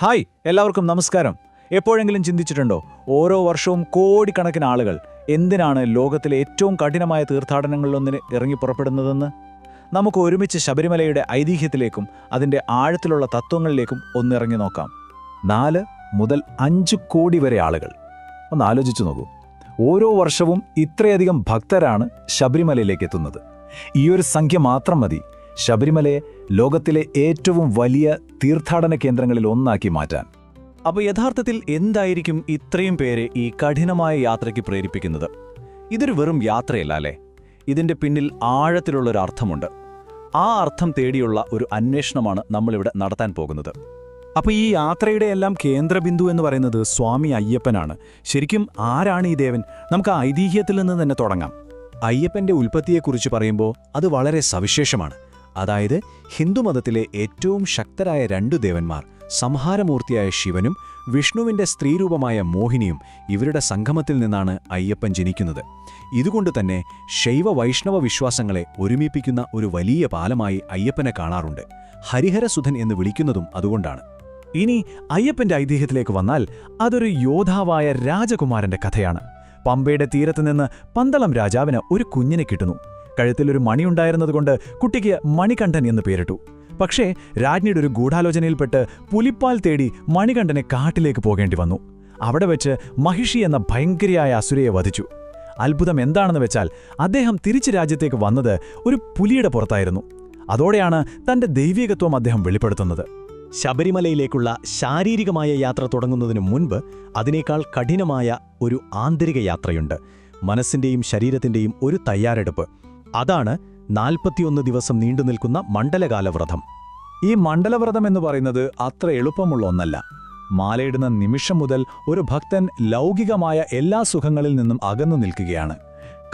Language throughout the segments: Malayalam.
ഹായ്, എല്ലാവർക്കും നമസ്കാരം. എപ്പോഴെങ്കിലും ചിന്തിച്ചിട്ടുണ്ടോ, ഓരോ വർഷവും കോടിക്കണക്കിന് ആളുകൾ എന്തിനാണ് ലോകത്തിലെ ഏറ്റവും കഠിനമായ തീർത്ഥാടനങ്ങളിലൊന്നിന് ഇറങ്ങി പുറപ്പെടുന്നതെന്ന്? നമുക്ക് ഒരുമിച്ച് ശബരിമലയുടെ ഐതിഹ്യത്തിലേക്കും അതിൻ്റെ ആഴത്തിലുള്ള തത്വങ്ങളിലേക്കും ഒന്നിറങ്ങി നോക്കാം. 4 മുതൽ 5 കോടി വരെ ആളുകൾ. ഒന്ന് ആലോചിച്ചു നോക്കൂ. ഓരോ വർഷവും ഇത്രയധികം ഭക്തരാണ് ശബരിമലയിലേക്ക് എത്തുന്നത്. ഈയൊരു സംഖ്യ മാത്രം മതി ശബരിമലയെ ലോകത്തിലെ ഏറ്റവും വലിയ തീർത്ഥാടന കേന്ദ്രങ്ങളിൽ ഒന്നാക്കി മാറ്റാൻ. അപ്പോൾ യഥാർത്ഥത്തിൽ എന്തായിരിക്കും ഇത്രയും പേരെ ഈ കഠിനമായ യാത്രയ്ക്ക് പ്രേരിപ്പിക്കുന്നത്? ഇതൊരു വെറും യാത്രയല്ല അല്ലേ? ഇതിൻ്റെ പിന്നിൽ ആഴത്തിലുള്ളൊരു അർത്ഥമുണ്ട്. ആ അർത്ഥം തേടിയുള്ള ഒരു അന്വേഷണമാണ് നമ്മളിവിടെ നടത്താൻ പോകുന്നത്. അപ്പോൾ ഈ യാത്രയുടെ എല്ലാം കേന്ദ്രബിന്ദു എന്ന് പറയുന്നത് സ്വാമി അയ്യപ്പനാണ്. ശരിക്കും ആരാണ് ഈ ദേവൻ? നമുക്ക് ആ ഐതിഹ്യത്തിൽ നിന്ന് തന്നെ തുടങ്ങാം. അയ്യപ്പന്റെ ഉൽപ്പത്തിയെക്കുറിച്ച് പറയുമ്പോൾ അത് വളരെ സവിശേഷമാണ്. അതായത് ഹിന്ദുമതത്തിലെ ഏറ്റവും ശക്തരായ 2 ദേവന്മാർ, സംഹാരമൂർത്തിയായ ശിവനും വിഷ്ണുവിന്റെ സ്ത്രീരൂപമായ മോഹിനിയും, ഇവരുടെ സംഗമത്തിൽ നിന്നാണ് അയ്യപ്പൻ ജനിക്കുന്നത്. ഇതുകൊണ്ട് തന്നെ ശൈവ വൈഷ്ണവ വിശ്വാസങ്ങളെ ഒരുമിപ്പിക്കുന്ന ഒരു വലിയ പാലമായി അയ്യപ്പനെ കാണാറുണ്ട്. ഹരിഹരസുധൻ എന്ന് വിളിക്കുന്നതും അതുകൊണ്ടാണ്. ഇനി അയ്യപ്പന്റെ ഐതിഹ്യത്തിലേക്ക് വന്നാൽ അതൊരു യോദ്ധാവായ രാജകുമാരന്റെ കഥയാണ്. പമ്പയുടെ തീരത്ത് നിന്ന് പന്തളം രാജാവിന് ഒരു കുഞ്ഞിനെ കിട്ടുന്നു. കഴുത്തിലൊരു മണിയുണ്ടായിരുന്നതുകൊണ്ട് കുട്ടിക്ക് മണികണ്ഠൻ എന്ന് പേരിട്ടു. പക്ഷേ രാജ്ഞിയുടെ ഒരു ഗൂഢാലോചനയിൽപ്പെട്ട് പുലിപ്പാൽ തേടി മണികണ്ഠനെ കാട്ടിലേക്ക് പോകേണ്ടി വന്നു. അവിടെ വെച്ച് മഹിഷി എന്ന ഭയങ്കരയായ അസുരയെ വധിച്ചു. അത്ഭുതം എന്താണെന്ന് വെച്ചാൽ അദ്ദേഹം തിരിച്ച് രാജ്യത്തേക്ക് വന്നത് ഒരു പുലിയുടെ പുറത്തായിരുന്നു. അതോടെയാണ് തന്റെ ദൈവികത്വം അദ്ദേഹം വെളിപ്പെടുത്തുന്നത്. ശബരിമലയിലേക്കുള്ള ശാരീരികമായ യാത്ര തുടങ്ങുന്നതിനു മുൻപ് അതിനേക്കാൾ കഠിനമായ ഒരു ആന്തരിക യാത്രയുണ്ട്. മനസ്സിന്റെയും ശരീരത്തിന്റെയും ഒരു തയ്യാറെടുപ്പ്. അതാണ് 41 ദിവസം നീണ്ടുനിൽക്കുന്ന മണ്ഡലകാലവ്രതം. ഈ മണ്ഡലവ്രതം എന്ന് പറയുന്നത് അത്ര എളുപ്പമുള്ള ഒന്നല്ല. മാലയിടുന്ന നിമിഷം മുതൽ ഒരു ഭക്തൻ ലൗകികമായ എല്ലാ സുഖങ്ങളിൽ നിന്നും അകന്നു നിൽക്കുകയാണ്.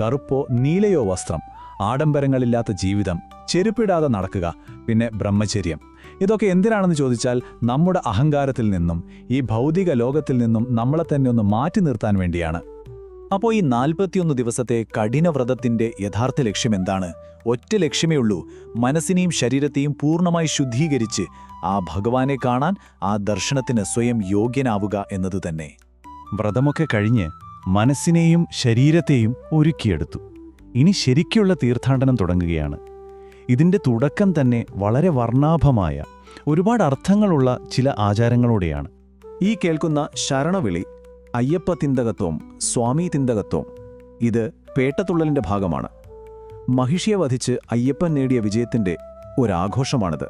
കറുപ്പോ നീലയോ വസ്ത്രം, ആഡംബരങ്ങളില്ലാത്ത ജീവിതം, ചെരുപ്പിടാതെ നടക്കുക, പിന്നെ ബ്രഹ്മചര്യം. ഇതൊക്കെ എന്തിനാണെന്ന് ചോദിച്ചാൽ നമ്മുടെ അഹങ്കാരത്തിൽ നിന്നും ഈ ഭൗതിക ലോകത്തിൽ നിന്നും നമ്മളെ തന്നെ ഒന്ന് മാറ്റി നിർത്താൻ വേണ്ടിയാണ്. അപ്പോൾ ഈ 41 ദിവസത്തെ കഠിനവ്രതത്തിന്റെ യഥാർത്ഥ ലക്ഷ്യം എന്താണ്? ഒറ്റ ലക്ഷ്യമേ ഉള്ളൂ: മനസ്സിനെയും ശരീരത്തെയും പൂർണ്ണമായി ശുദ്ധീകരിച്ച് ആ ഭഗവാനെ കാണാൻ, ആ ദർശനത്തിന് സ്വയം യോഗ്യനാവുക എന്നത് തന്നെ. വ്രതമൊക്കെ കഴിഞ്ഞ് മനസ്സിനെയും ശരീരത്തെയും ഒരുക്കിയെടുത്തു. ഇനി ശരിക്കുള്ള തീർത്ഥാടനം തുടങ്ങുകയാണ്. ഇതിന്റെ തുടക്കം തന്നെ വളരെ വർണ്ണാഭമായ, ഒരുപാട് അർത്ഥങ്ങളുള്ള ചില ആചാരങ്ങളോടെയാണ്. ഈ കേൾക്കുന്ന ശരണവിളി, അയ്യപ്പ തിന്തകത്വം, സ്വാമി തിന്തകത്വം, ഇത് പേട്ടതുള്ളലിന്റെ ഭാഗമാണ്. മഹിഷിയെ വധിച്ച് അയ്യപ്പൻ നേടിയ വിജയത്തിന്റെ ഒരാഘോഷമാണിത്.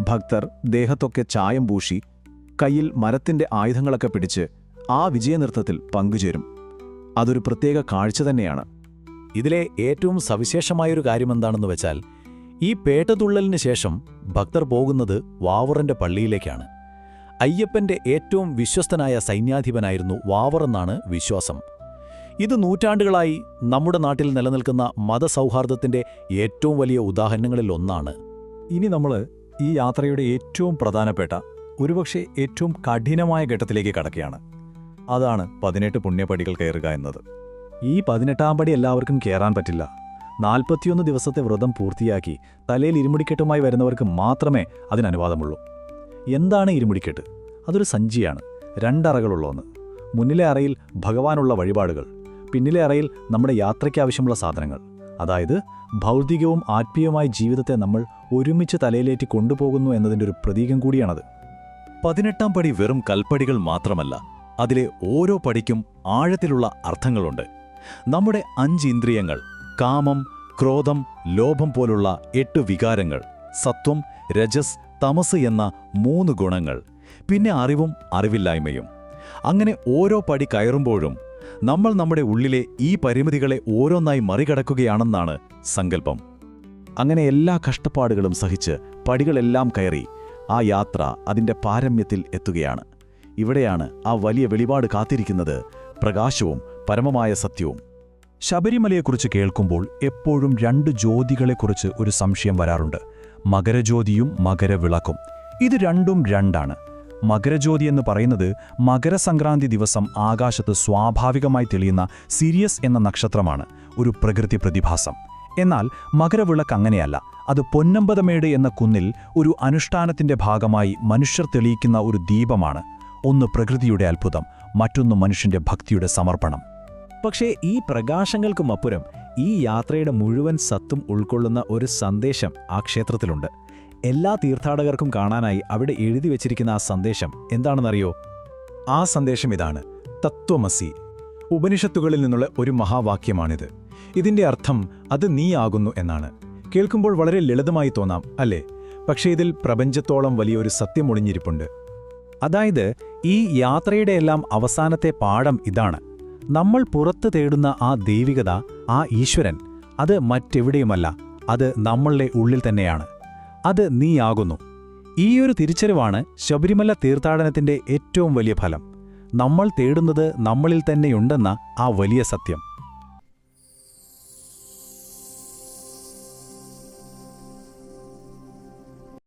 ഭക്തർ ദേഹത്തൊക്കെ ചായം പൂശി കയ്യിൽ മരത്തിന്റെ ആയുധങ്ങളൊക്കെ പിടിച്ച് ആ വിജയനൃത്തത്തിൽ പങ്കുചേരും. അതൊരു പ്രത്യേക കാഴ്ച തന്നെയാണ്. ഇതിലെ ഏറ്റവും സവിശേഷമായൊരു കാര്യമെന്താണെന്ന് വെച്ചാൽ, ഈ പേട്ടതുള്ളലിന് ശേഷം ഭക്തർ പോകുന്നത് വാവറിന്റെ പള്ളിയിലേക്കാണ്. അയ്യപ്പന്റെ ഏറ്റവും വിശ്വസ്തനായ സൈന്യാധിപനായിരുന്നു വാവറെന്നാണ് വിശ്വാസം. ഇത് നൂറ്റാണ്ടുകളായി നമ്മുടെ നാട്ടിൽ നിലനിൽക്കുന്ന മതസൗഹാർദ്ദത്തിന്റെ ഏറ്റവും വലിയ ഉദാഹരണങ്ങളിൽ ഒന്നാണ്. ഇനി നമ്മൾ ഈ യാത്രയുടെ ഏറ്റവും പ്രധാനപ്പെട്ട, ഒരുപക്ഷെ ഏറ്റവും കഠിനമായ ഘട്ടത്തിലേക്ക് കടക്കുകയാണ്. അതാണ് 18 പുണ്യപടികൾ കയറുക എന്നത്. ഈ 18ാം പടി എല്ലാവർക്കും കയറാൻ പറ്റില്ല. 41 ദിവസത്തെ വ്രതം പൂർത്തിയാക്കി തലയിൽ ഇരുമുടിക്കെട്ടുമായി വരുന്നവർക്ക് മാത്രമേ അതിന് അനുവാദമുള്ളൂ. എന്താണ് ഇരുമുടിക്കെട്ട്? അതൊരു സഞ്ചിയാണ്. 2 അറകളുള്ള ഒന്ന്. മുന്നിലെ അറയിൽ ഭഗവാനുള്ള വഴിപാടുകൾ, പിന്നിലെ അറയിൽ നമ്മുടെ യാത്രയ്ക്കാവശ്യമുള്ള സാധനങ്ങൾ. അതായത് ഭൗതികവും ആത്മീയവുമായ ജീവിതത്തെ നമ്മൾ ഒരുമിച്ച് തലയിലേറ്റി കൊണ്ടുപോകുന്നു എന്നതിൻ്റെ ഒരു പ്രതീകം കൂടിയാണത്. 18ാം പടി വെറും കൽപ്പടികൾ മാത്രമല്ല, അതിലെ ഓരോ പടിക്കും ആഴത്തിലുള്ള അർത്ഥങ്ങളുണ്ട്. നമ്മുടെ 5 ഇന്ദ്രിയങ്ങൾ, കാമം, ക്രോധം, ലോഭം പോലുള്ള 8 വികാരങ്ങൾ, സത്വം, രജസ്, തമസ് എന്ന 3 ഗുണങ്ങൾ, പിന്നെ അറിവും അറിവില്ലായ്മയും. അങ്ങനെ ഓരോ പടി കയറുമ്പോഴും നമ്മൾ നമ്മുടെ ഉള്ളിലെ ഈ പരിമിതികളെ ഓരോന്നായി മറികടക്കുകയാണെന്നാണ് സങ്കല്പം. അങ്ങനെ എല്ലാ കഷ്ടപ്പാടുകളും സഹിച്ച് പടികളെല്ലാം കയറി ആ യാത്ര അതിൻ്റെ പാരമ്യത്തിൽ എത്തുകയാണ്. ഇവിടെയാണ് ആ വലിയ വെളിപാട് കാത്തിരിക്കുന്നത്: പ്രകാശവും പരമമായ സത്യവും. ശബരിമലയെക്കുറിച്ച് കേൾക്കുമ്പോൾ എപ്പോഴും 2 ജ്യോതികളെക്കുറിച്ച് ഒരു സംശയം വരാറുണ്ട്: മകരജ്യോതിയും മകരവിളക്കും. ഇത് രണ്ടും രണ്ടാണ്. മകരജ്യോതി എന്ന് പറയുന്നത് മകരസംക്രാന്തി ദിവസം ആകാശത്ത് സ്വാഭാവികമായി തെളിയുന്ന സിരിയസ് എന്ന നക്ഷത്രമാണ്, ഒരു പ്രകൃതി പ്രതിഭാസം. എന്നാൽ മകരവിളക്ക് അങ്ങനെയല്ല. അത് പൊന്നമ്പതമേട് എന്ന കുന്നിൽ ഒരു അനുഷ്ഠാനത്തിന്റെ ഭാഗമായി മനുഷ്യർ തെളിയിക്കുന്ന ഒരു ദീപമാണ്. ഒന്ന് പ്രകൃതിയുടെ അത്ഭുതം, മറ്റൊന്ന് മനുഷ്യന്റെ ഭക്തിയുടെ സമർപ്പണം. പക്ഷേ ഈ പ്രകാശങ്ങൾക്കുമപ്പുറം ഈ യാത്രയുടെ മുഴുവൻ സത്തും ഉൾക്കൊള്ളുന്ന ഒരു സന്ദേശം ആ ക്ഷേത്രത്തിലുണ്ട്. എല്ലാ തീർത്ഥാടകർക്കും കാണാനായി അവിടെ എഴുതി വച്ചിരിക്കുന്ന ആ സന്ദേശം എന്താണെന്നറിയോ? ആ സന്ദേശം ഇതാണ്: തത്വമസി. ഉപനിഷത്തുകളിൽ നിന്നുള്ള ഒരു മഹാവാക്യമാണിത്. ഇതിന്റെ അർത്ഥം അത് നീയാകുന്നു എന്നാണ്. കേൾക്കുമ്പോൾ വളരെ ലളിതമായി തോന്നാം, അല്ലേ? പക്ഷേ ഇതിൽ പ്രപഞ്ചത്തോളം വലിയൊരു സത്യം ഒളിഞ്ഞിരിപ്പുണ്ട്. അതായത് ഈ യാത്രയുടെയെല്ലാം അവസാനത്തെ പാഠം ഇതാണ്: നമ്മൾ പുറത്ത് തേടുന്ന ആ ദൈവികത, ആ ഈശ്വരൻ, അത് മറ്റെവിടെയുമല്ല, അത് നമ്മളുടെ ഉള്ളിൽ തന്നെയാണ്. അത് നീയാകുന്നു. ഈയൊരു തിരിച്ചറിവാണ് ശബരിമല തീർത്ഥാടനത്തിന്റെ ഏറ്റവും വലിയ ഫലം. നമ്മൾ തേടുന്നത് നമ്മളിൽ തന്നെയുണ്ടെന്ന ആ വലിയ സത്യം.